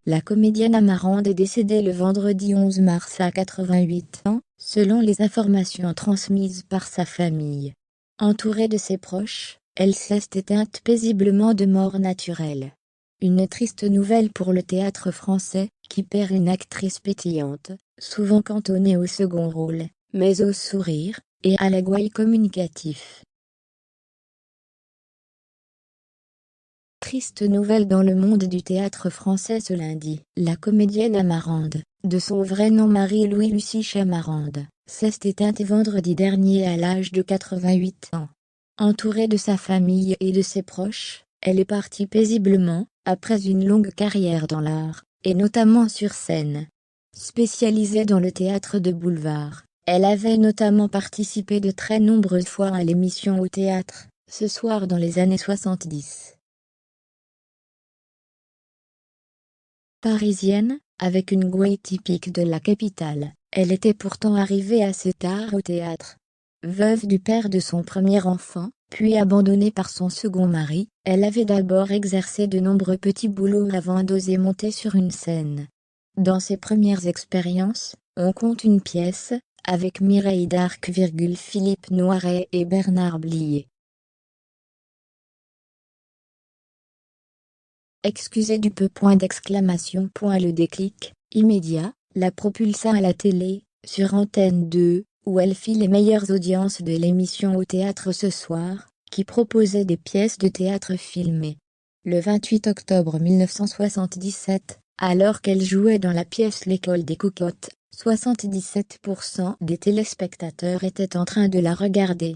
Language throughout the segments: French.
La comédienne Amarande est décédée le vendredi 11 mars à 88 ans, selon les informations transmises par sa famille. Entourée de ses proches, elle s'est éteinte paisiblement de mort naturelle. Une triste nouvelle pour le théâtre français, qui perd une actrice pétillante, souvent cantonnée au second rôle, mais au sourire, et à l'agouaille communicatif. Triste nouvelle dans le monde du théâtre français ce lundi. La comédienne Amarande, de son vrai nom Marie-Louise Lucie Chamarande, s'est éteinte vendredi dernier à l'âge de 88 ans. Entourée de sa famille et de ses proches, elle est partie paisiblement, après une longue carrière dans l'art, et notamment sur scène. Spécialisée dans le théâtre de boulevard, elle avait notamment participé de très nombreuses fois à l'émission Au théâtre, ce soir dans les années 70. Parisienne, avec une gouaille typique de la capitale, elle était pourtant arrivée assez tard au théâtre. Veuve du père de son premier enfant, puis abandonnée par son second mari, elle avait d'abord exercé de nombreux petits boulots avant d'oser monter sur une scène. Dans ses premières expériences, on compte une pièce, avec Mireille d'Arc, Philippe Noiret et Bernard Blier. Excusez du peu. Le déclic, immédiat, la propulsa à la télé, sur Antenne 2, où elle fit les meilleures audiences de l'émission Au théâtre ce soir, qui proposait des pièces de théâtre filmées. Le 28 octobre 1977, alors qu'elle jouait dans la pièce L'école des cocottes, 77% des téléspectateurs étaient en train de la regarder.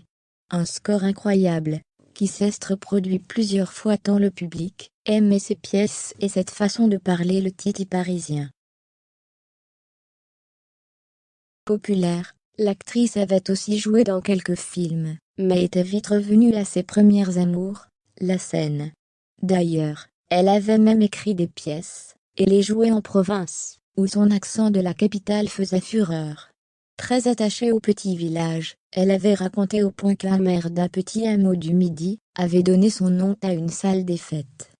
Un score incroyable, qui s'est reproduit plusieurs fois tant le public aimait ses pièces et cette façon de parler le titi parisien. Populaire, l'actrice avait aussi joué dans quelques films, mais était vite revenue à ses premières amours, la scène. D'ailleurs, elle avait même écrit des pièces, et les jouait en province, où son accent de la capitale faisait fureur. Très attachée au petit village, elle avait raconté au point qu'un maire d'un petit hameau du Midi avait donné son nom à une salle des fêtes.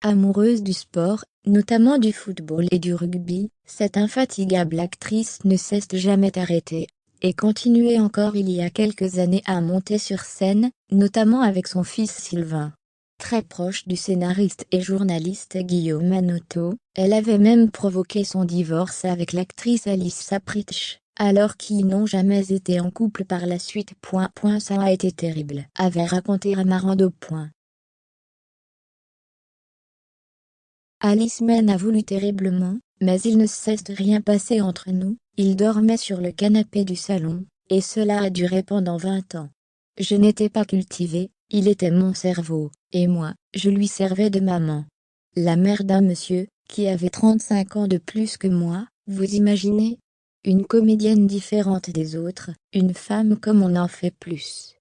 Amoureuse du sport, notamment du football et du rugby, cette infatigable actrice ne s'est jamais arrêtée, et continuait encore il y a quelques années à monter sur scène, notamment avec son fils Sylvain. Très proche du scénariste et journaliste Guillaume Manotto, elle avait même provoqué son divorce avec l'actrice Alice Sapritch, alors qu'ils n'ont jamais été en couple par la suite. Ça a été terrible, avait raconté Amarande. Alice Men a voulu terriblement, mais il ne s'est rien passé entre nous, il dormait sur le canapé du salon, et cela a duré pendant 20 ans. Je n'étais pas cultivée, il était mon cerveau, et moi, je lui servais de maman. La mère d'un monsieur, qui avait 35 ans de plus que moi, vous imaginez? Une comédienne différente des autres, une femme comme on en fait plus.